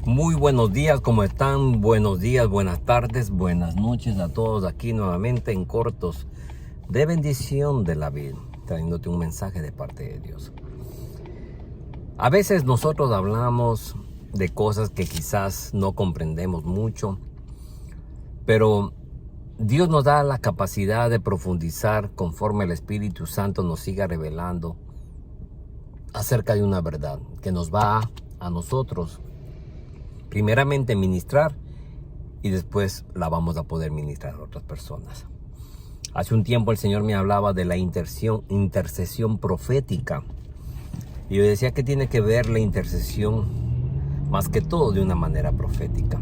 Muy buenos días, ¿cómo están? Buenos días, buenas tardes, buenas noches a todos aquí nuevamente en Cortos de Bendición de la Vida, trayéndote un mensaje de parte de Dios. A veces nosotros hablamos de cosas que quizás no comprendemos mucho, pero Dios nos da la capacidad de profundizar conforme el Espíritu Santo nos siga revelando acerca de una verdad que nos va a nosotros primeramente ministrar y después la vamos a poder ministrar a otras personas. Hace un tiempo el Señor me hablaba de la intercesión profética. Y yo decía que tiene que ver la intercesión más que todo de una manera profética.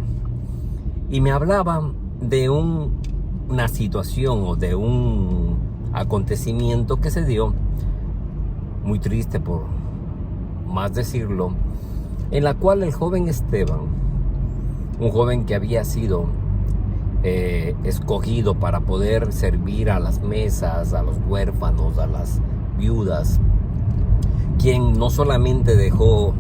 Y me hablaba de una situación o de un acontecimiento que se dio, muy triste por más decirlo, en la cual el joven Esteban, un joven que había sido escogido para poder servir a las mesas, a los huérfanos, a las viudas, quien no solamente dejó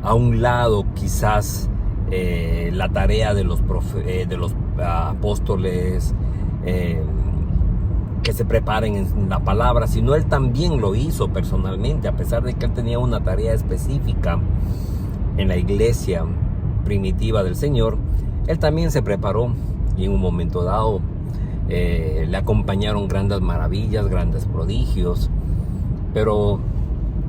a un lado quizás la tarea de los apóstoles, que se preparen en la palabra, sino él también lo hizo personalmente, a pesar de que él tenía una tarea específica en la iglesia primitiva del Señor. Él también se preparó y en un momento dado le acompañaron grandes maravillas, grandes prodigios, pero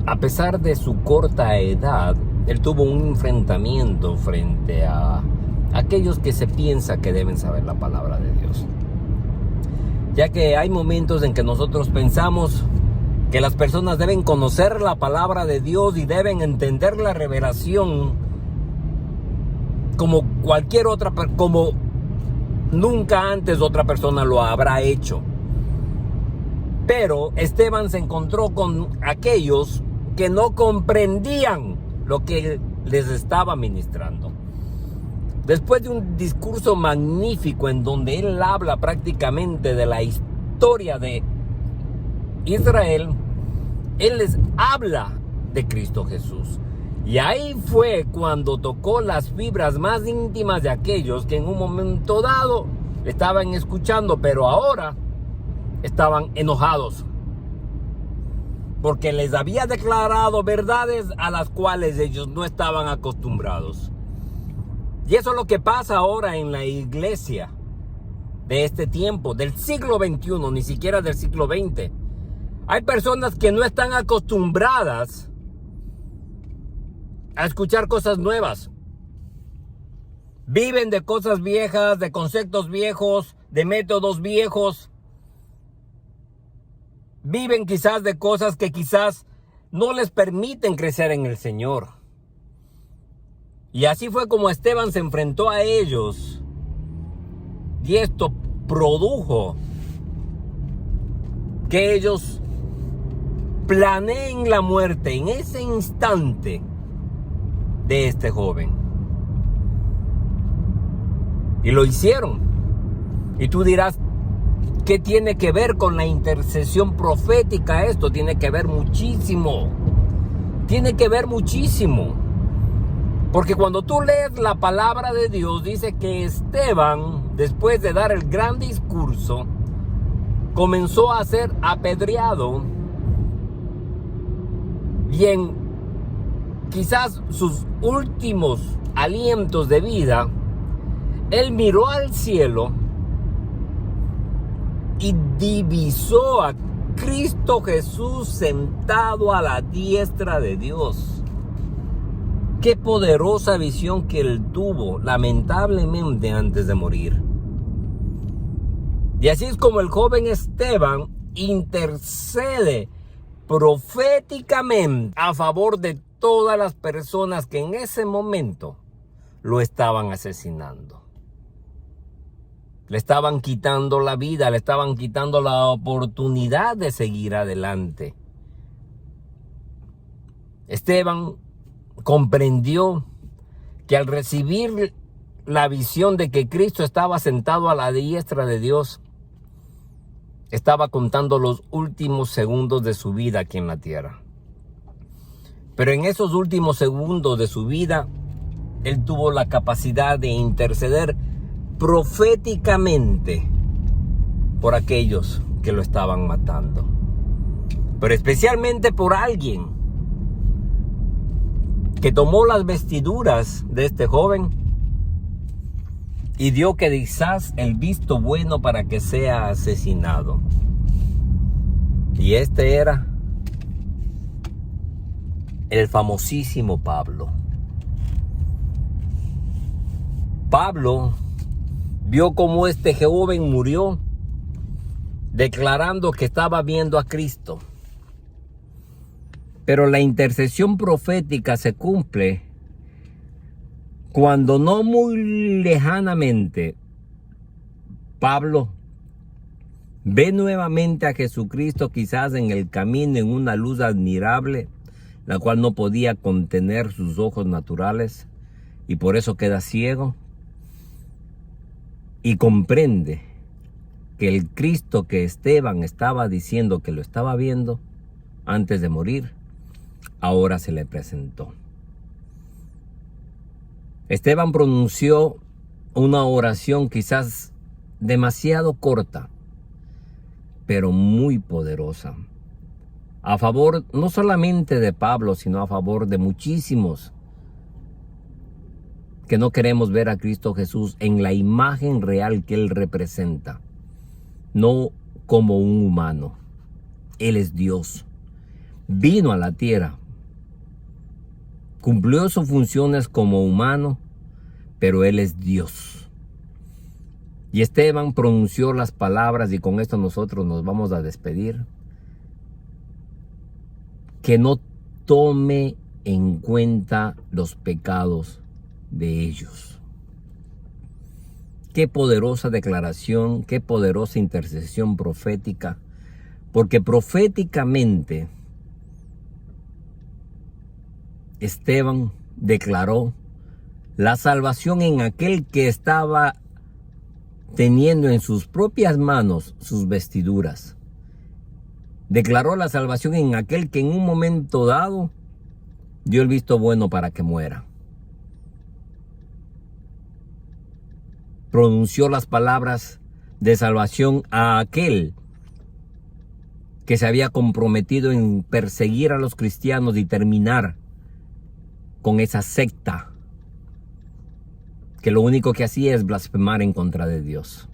a pesar de su corta edad, él tuvo un enfrentamiento frente a aquellos que se piensa que deben saber la palabra de Dios. Ya que hay momentos en que nosotros pensamos que las personas deben conocer la palabra de Dios y deben entender la revelación como cualquier otra, como nunca antes otra persona lo habrá hecho. Pero Esteban se encontró con aquellos que no comprendían lo que les estaba ministrando. Después de un discurso magnífico en donde él habla prácticamente de la historia de Israel, él les habla de Cristo Jesús. Y ahí fue cuando tocó las fibras más íntimas de aquellos que en un momento dado estaban escuchando, pero ahora estaban enojados, porque les había declarado verdades a las cuales ellos no estaban acostumbrados. Y eso es lo que pasa ahora en la iglesia de este tiempo, del siglo XXI, ni siquiera del siglo XX. Hay personas que no están acostumbradas a escuchar cosas nuevas. Viven de cosas viejas, de conceptos viejos, de métodos viejos. Viven quizás de cosas que quizás no les permiten crecer en el Señor. Y así fue como Esteban se enfrentó a ellos. Y esto produjo que ellos planeen la muerte en ese instante de este joven. Y lo hicieron. Y tú dirás, ¿qué tiene que ver con la intercesión profética esto? Tiene que ver muchísimo. Tiene que ver muchísimo. Porque cuando tú lees la palabra de Dios, dice que Esteban, después de dar el gran discurso, comenzó a ser apedreado. Y en quizás sus últimos alientos de vida, él miró al cielo y divisó a Cristo Jesús sentado a la diestra de Dios. Qué poderosa visión que él tuvo, lamentablemente, antes de morir. Y así es como el joven Esteban intercede proféticamente a favor de todas las personas que en ese momento lo estaban asesinando. Le estaban quitando la vida, le estaban quitando la oportunidad de seguir adelante. Esteban comprendió que al recibir la visión de que Cristo estaba sentado a la diestra de Dios, estaba contando los últimos segundos de su vida aquí en la tierra. Pero en esos últimos segundos de su vida, él tuvo la capacidad de interceder proféticamente por aquellos que lo estaban matando. Pero especialmente por alguien que tomó las vestiduras de este joven y dio quizás el visto bueno para que sea asesinado. Y este era el famosísimo Pablo. Pablo vio cómo este joven murió, declarando que estaba viendo a Cristo. Pero la intercesión profética se cumple cuando no muy lejanamente Pablo ve nuevamente a Jesucristo, quizás en el camino, en una luz admirable, la cual no podía contener sus ojos naturales, y por eso queda ciego, y comprende que el Cristo que Esteban estaba diciendo que lo estaba viendo antes de morir, ahora se le presentó. Esteban pronunció una oración quizás demasiado corta, pero muy poderosa, a favor no solamente de Pablo, sino a favor de muchísimos que no queremos ver a Cristo Jesús en la imagen real que Él representa, no como un humano. Él es Dios. Vino a la tierra, cumplió sus funciones como humano, pero Él es Dios. Y Esteban pronunció las palabras, y con esto nosotros nos vamos a despedir: que no tome en cuenta los pecados de ellos. Qué poderosa declaración, qué poderosa intercesión profética, porque proféticamente Esteban declaró la salvación en aquel que estaba teniendo en sus propias manos sus vestiduras. Declaró la salvación en aquel que en un momento dado dio el visto bueno para que muera. Pronunció las palabras de salvación a aquel que se había comprometido en perseguir a los cristianos y terminar con esa secta que lo único que hacía es blasfemar en contra de Dios.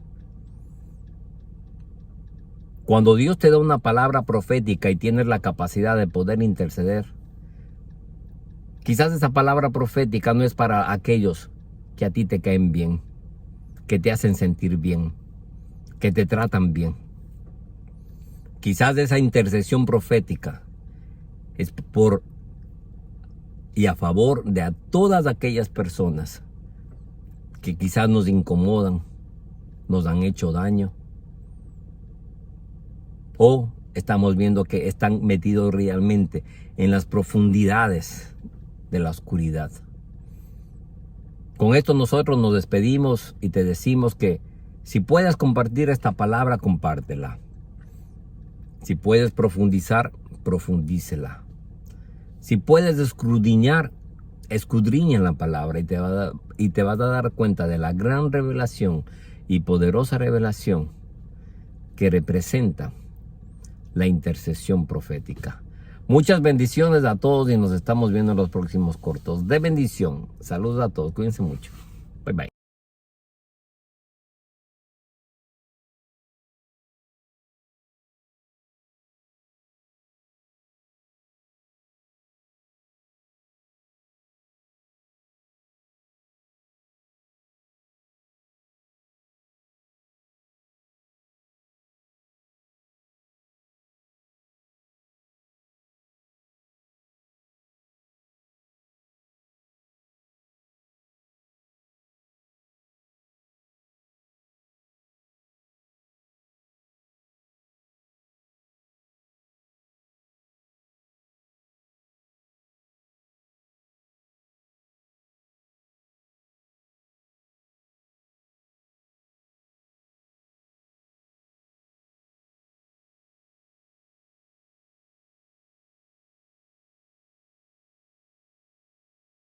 Cuando Dios te da una palabra profética y tienes la capacidad de poder interceder, quizás esa palabra profética no es para aquellos que a ti te caen bien, que te hacen sentir bien, que te tratan bien. Quizás esa intercesión profética es por y a favor de a todas aquellas personas que quizás nos incomodan, nos han hecho daño, o estamos viendo que están metidos realmente en las profundidades de la oscuridad. Con esto nosotros nos despedimos y te decimos que si puedes compartir esta palabra, compártela. Si puedes profundizar, profundícela. Si puedes escudriñar, escudriña la palabra y te vas a dar cuenta de la gran revelación y poderosa revelación que representa la intercesión profética. Muchas bendiciones a todos y nos estamos viendo en los próximos cortos de bendición. Saludos a todos, cuídense mucho.